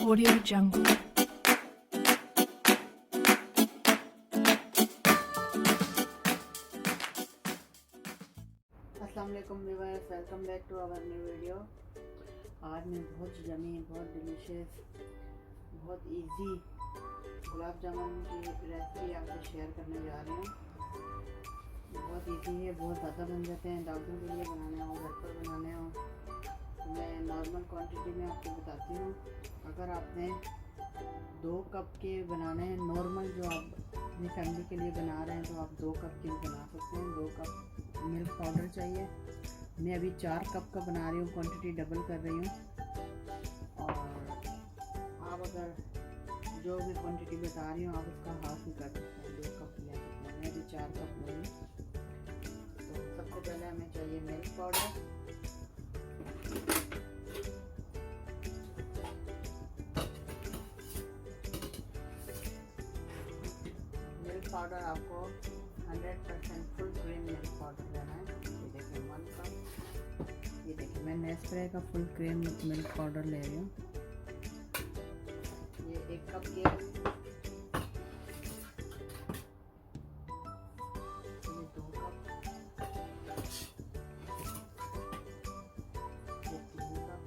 Audio Jungle. अस्सलाम वालेकुम viewers, welcome back to our new video. आज मैं बहुत यम्मी, बहुत डिलीशियस, बहुत इजी गुलाब जामुन की रेसिपी आपसे शेयर करने जा रही हूँ। बहुत इजी है, बहुत ज़्यादा बन जाते हैं। दावतों के लिए बनाने हो, घर पर बनाने हो, तो मैं नॉर्मल क्वांटिटी में आपको बताती हूँ। अगर आपने 2 कप के बनाने हैं नॉर्मल, जो आप अपनी फैमिली के लिए बना रहे हैं, तो आप 2 कप के बना सकते हैं। 2 कप मिल्क पाउडर चाहिए। मैं अभी 4 कप का बना रही हूँ, क्वांटिटी डबल कर रही हूँ। और आप अगर जो भी क्वांटिटी बता रही हूँ आप उसका हाफ ही कर सकते हैं, 2 कप ले सकते हैं। मैं अभी 4 कप लूँगी। तो सबसे पहले हमें चाहिए मिल्क पाउडर। पाउडर आपको 100% फुल क्रीम मिल्क पाउडर लेना है। ये देखिए 1 कप। ये देखिए मैं नेस्प्रे का फुल क्रीम मिल्क पाउडर ले रही हूँ। ये 1 कप के, ये 2 कप, ये 3 कप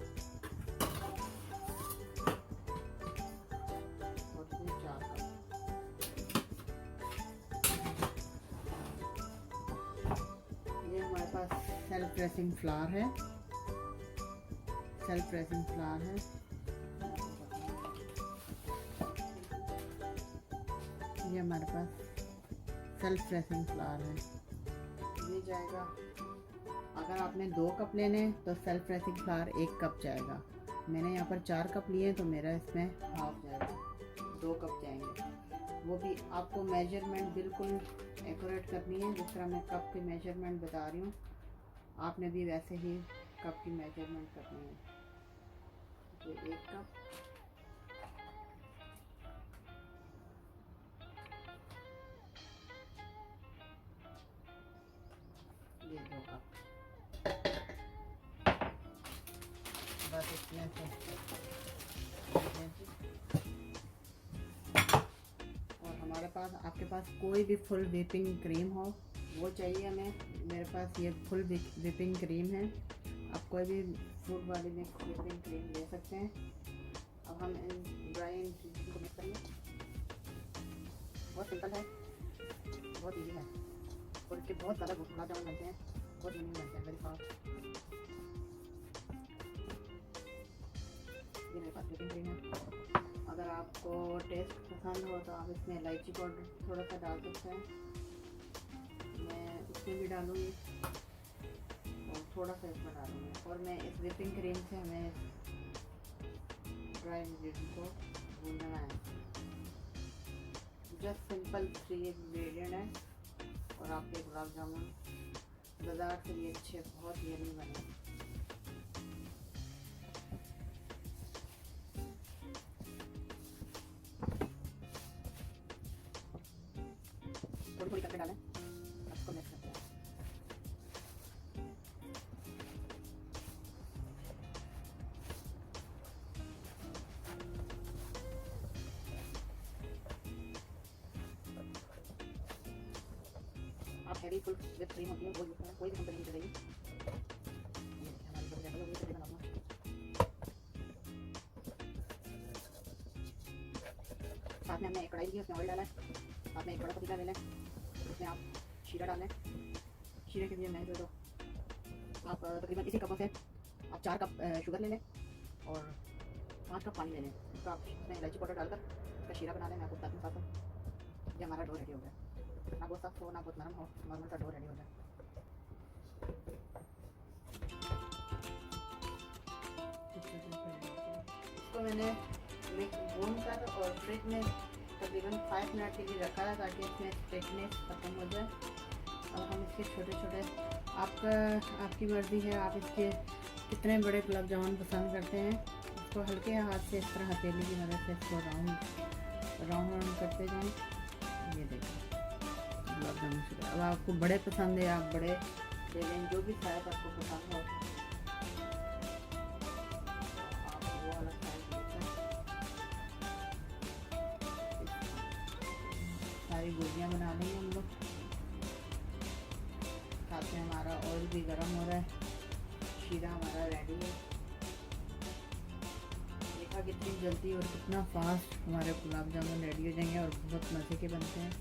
और ये 4 कप। हमारे पास सेल्फ प्रेसिंग फ्लावर है, सेल्फ प्रेसिंग फ्लावर है। ये हमारे पास सेल्फ प्रेसिंग फ्लावर है, ये जाएगा। अगर आपने 2 कप लेने हैं तो सेल्फ प्रेसिंग फ्लावर 1 कप जाएगा। मैंने यहाँ पर 4 कप लिए हैं तो मेरा इसमें हाफ जाएगा, 2 कप जाएंगे। वो भी आपको मेजरमेंट बिल्कुल एक्यूरेट करनी है, जिस तरह मैं कप की मेजरमेंट बता रही हूँ आपने भी वैसे ही कप की मेजरमेंट करनी है। ये 1 कप, ये 2 कप, बस इतने से। और हमारे पास, आपके पास कोई भी फुल व्हिपिंग क्रीम हो वो चाहिए हमें। मेरे पास ये फुल व्हिपिंग क्रीम है। आप कोई भी फ्रूट वाली मिक्स व्हिपिंग क्रीम ले सकते हैं। अब हम इन ड्राई इंग्रेडिएंट्स को मिक्स करेंगे। बहुत सिंपल है, बहुत इजी है और इसके बहुत ज़्यादा गुलाब जामुन बनते हैं, बहुत यूनिक बनते हैं, वेरी फास्ट। ये मेरे पास व्हिपिंग क्रीम है। अगर आपको टेस्ट पसंद हो तो आप इसमें इलायची पाउडर थोड़ा सा डाल सकते हैं। मैं उसमें भी डालूँगी और थोड़ा सा इसमें डालूँगी। और मैं इस व्हिपिंग क्रीम से हमें ड्राई इंग्रेडिएंट को भूनना है। जस्ट सिंपल 3 इंग्रेडिएंट है और आपके गुलाब जामुन बाजार से भी अच्छे, बहुत यम्मी बने। थोड़ी थोड़ी करके डालें, उसको मिक्स करते हैं। आप हैवी फुल विद क्रीम होती है वो यूज़ करें, कोई भी कंपनी की चलेगी। हमारी जो रेगुलर वही चलेगा नॉर्मल। साथ में हमने एक कढ़ाई ली, उसमें ऑयल डाला है। साथ में एक बड़ा पतीला ले लें, उसमें आप शीरा डाल लें। शीरे के लिए मैं जो आप तकरीबन इसी कपों से आप 4 कप शुगर ले लें और 5 कप पानी ले लें। उसका आप उसमें इलायची पाउडर डालकर उसका शीरा बना लें। मैं आपको बताती हूँ साथ। ये हमारा डो रेडी हो गया। ना बहुत सख्त हो ना बहुत नरम हो, नॉर्मल सा डो रेडी हो जाए। इसको मैंने भून कर और फ्रिज में तकरीबन 5 मिनट के लिए रखा है ताकि इसमें स्टिकनेस खत्म हो जाए। और हम इसके छोटे छोटे, आपकी मर्ज़ी है, आप इसके कितने बड़े गुलाब जामुन पसंद करते हैं। इसको हल्के हाथ से इस तरह हथेली की मदद से इसको राउंड राउंड करते जाएं। ये देखिए गुलाब जामुन शुरू। अब आपको बड़े पसंद है आप बड़े ले लें, जो भी साइज़ आपको पसंद हो आप वो वाला साइज़ लेकर सारी गोलियां बना लेंगे हम लोग। साथ में हमारा ऑयल भी गर्म हो रहा है, शीरा हमारा रेडी है। देखा कितनी जल्दी और कितना फास्ट हमारे गुलाब जामुन रेडी हो जाएंगे और बहुत मज़े के बनते हैं।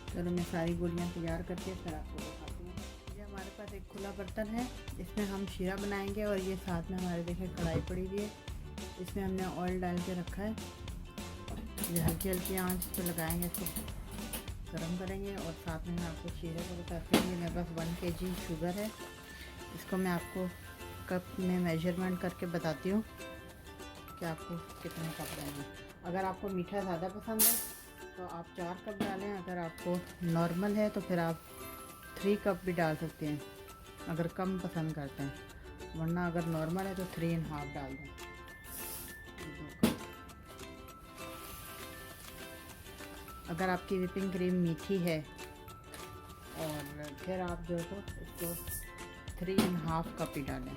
चलो मैं सारी गोलियां तैयार करके फिर आपको दिखाती हूँ। ये हमारे पास एक खुला बर्तन है, इसमें हम शीरा बनाएंगे और ये साथ में हमारे देखें कढ़ाई पड़ी हुई है, इसमें हमने ऑयल डाल के रखा है। ये हल्की हल्की आंच पे लगाएंगे, इसको गरम करेंगे और साथ में मैं आपको शीरे को बताती हूँ। मेरे पास 1 kg शुगर है, इसको मैं आपको कप में मेजरमेंट करके बताती हूँ कि आपको कितने कप लेंगे। अगर आपको मीठा ज़्यादा पसंद है तो आप 4 कप डालें, अगर आपको नॉर्मल है तो फिर आप 3 कप भी डाल सकते हैं अगर कम पसंद करते हैं, वरना अगर नॉर्मल है तो 3.5 डाल दें। अगर आपकी व्हिपिंग क्रीम मीठी है और फिर आप जो है तो इसको 3.5 कप ही डालें।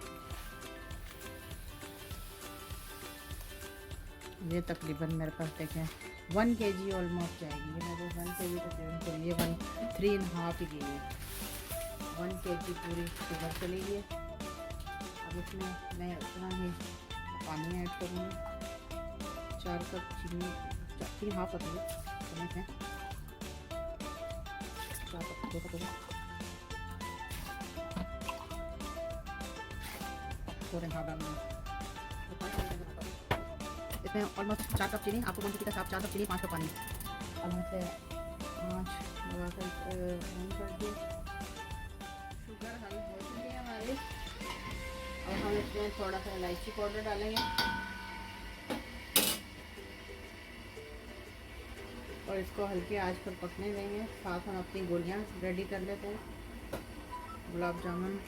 ये तकरीबन मेरे पास देखें 1 kg ऑलमोस्ट जाएगी। ये मेरे 1 kg तकरीबन ये 3.5 ही गई है। 1 kg पूरी शुगर चली गई। अब इसमें मैं उतना ही पानी ऐड करूँगी। 4 कप चीनी 3.5 कप है, 4 कप 2 कप इसमें ऑलमोस्ट 4 कप चीनी। आपको कौन सी आप 4 कप चीनी 5 कप पानी। अब इसे आँच लगा कर ऑन कर दिए। शुगर हल हो चुकी है हमारी। और हम इसमें थोड़ा सा इलायची पाउडर डालेंगे और इसको हल्की आंच पर पकने देंगे। साथ हम अपनी गोलियां रेडी कर लेते हैं गुलाब जामुन।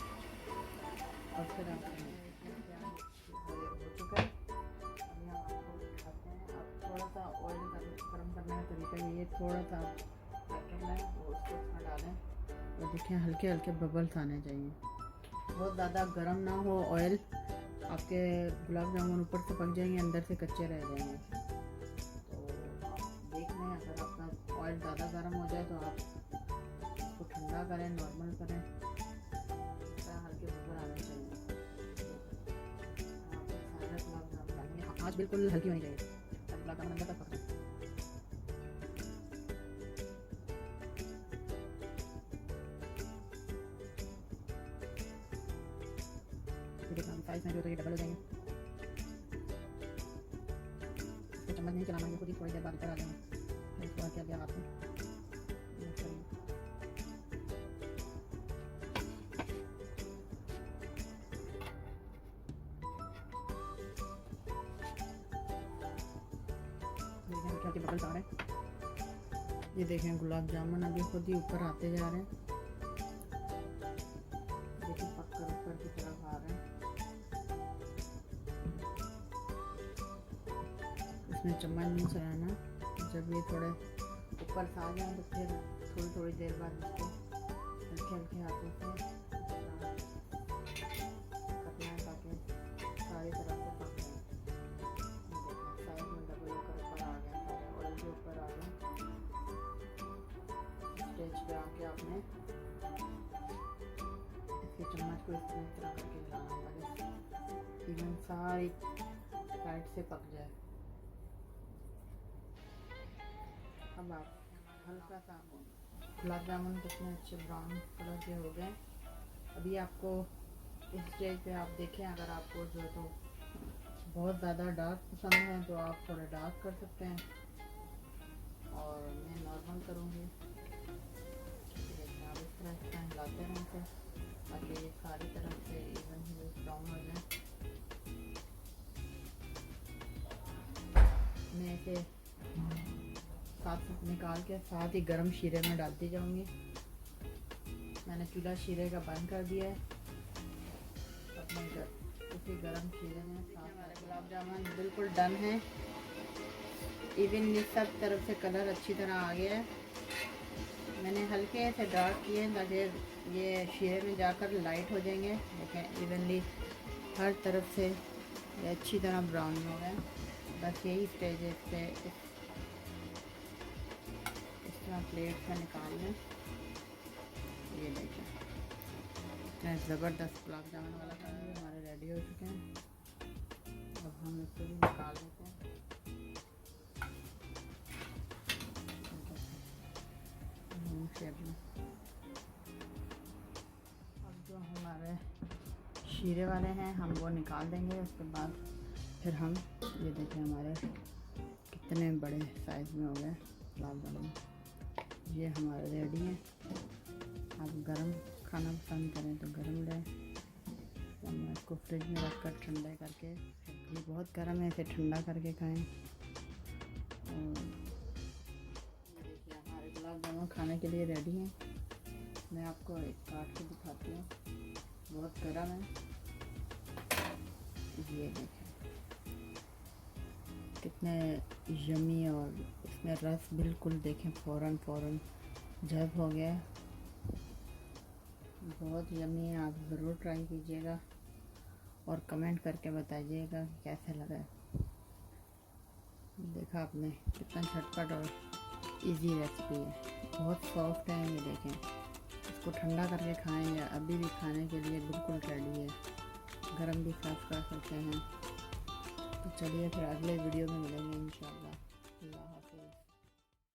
और फिर आप हो चुका है। अभी हम आपको दिखाते हैं। आप थोड़ा सा ऑयल गर्म करने का तरीका ये थोड़ा सा बटर लें और उसको उसमें डालें और देखें हल्के हल्के बबल्स आने चाहिए। बहुत ज़्यादा गर्म ना हो ऑयल, आपके गुलाब जामुन ऊपर से पक जाएंगे, अंदर से कच्चे रह जाएंगे। अगर आपका ऑयल ज़्यादा गर्म हो जाए तो आप इसको ठंडा करें, नॉर्मल करें, हल्के बबल आने चाहिए। सारा गुलाब जामुन डालेंगे, आँच बिल्कुल हल्की होनी चाहिए, गुलाब जामुन अंदर तक पक जाए। साइज में जो तो ये डबल हो जाएंगे। इसको चम्मच नहीं चलाना, ये खुद ही थोड़ी देर बाद ऊपर आ जाएंगे। इसको क्या दिया आपने बबल्स आ रहे हैं। ये देखें गुलाब जामुन अभी खुद ही ऊपर आते जा रहे हैं। देखिए पककर ऊपर की तरफ आ रहे हैं। इसमें चम्मच नहीं चलाना। जब ये थोड़े ऊपर से आ जाए तो फिर थोड़ी थोड़ी देर बाद इसको हल्के हल्के हाथों से करना है ताकि सारी तरफ से पक जाए। साइड में डबल होकर ऊपर आ गया, सारे ऑयल के ऊपर आ गए। स्टेज पे आके आपने इसके चम्मच को इस तरह करके हिलाना होगा इवन सारी साइड से पक जाए। अब आप हल्का सा गुलाब जामुन कितने अच्छे ब्राउन कलर के हो गए। अभी आपको इस स्टेज पे आप देखें, अगर आपको जो है तो बहुत ज़्यादा डार्क पसंद है तो आप थोड़ा डार्क कर सकते हैं और मैं नॉर्मल करूँगी। आप इस तरह से हिलाते रहें ताकि ये सारी तरफ से इवन ब्राउन हो जाए। मैं इसे साथ से निकाल के साथ ही गरम शीरे में डालती जाऊंगी। मैंने चूल्हा शीरे का बंद कर दिया है। अपने उसी गरम शीरे में साथ हमारे गुलाब जामुन बिल्कुल डन है। इवनली सब तरफ से कलर अच्छी तरह आ गया है। मैंने हल्के से डार्क किए ताकि ये शीरे में जाकर लाइट हो जाएंगे। देखें इवनली हर तरफ से ये अच्छी तरह ब्राउन हो गए। बस यही स्टेज है, इस पे इस तरह प्लेट में निकाल लें। ये देखें, इतना ज़बरदस्त गुलाब जामुन वाला खाना हमारे रेडी हो चुके हैं। अब हम इसको भी निकाल लेते हैं। शेप में अब जो हमारे शीरे वाले हैं हम वो निकाल देंगे। उसके बाद फिर हम ये देखें हमारे कितने बड़े साइज़ में हो गए गुलाब जामुन। ये हमारे रेडी हैं। आप गरम खाना पसंद करें तो गरम लें, वरना इसको फ्रिज में रख कर ठंडा करके, ये बहुत गर्म है, इसे ठंडा करके खाएं। और देखिए हमारे गुलाब जामुन खाने के लिए रेडी हैं। मैं आपको एक काट के दिखाती हूँ, बहुत गर्म है। ये देखें कितने यमी, और इसमें रस बिल्कुल देखें फ़ौरन जब हो गया। बहुत यमी है, आप ज़रूर ट्राई कीजिएगा और कमेंट करके बताइएगा कि कैसे लगा। देखा आपने कितना झटपट और इजी रेसिपी है, बहुत सॉफ्ट है। ये देखें, इसको ठंडा करके खाएं या अभी भी खाने के लिए बिल्कुल रेडी है। गरम भी सर्व कर सकते हैं। तो चलिए फिर अगले वीडियो में मिलेंगे इंशाल्लाह। अल्लाह हाफ़िज़।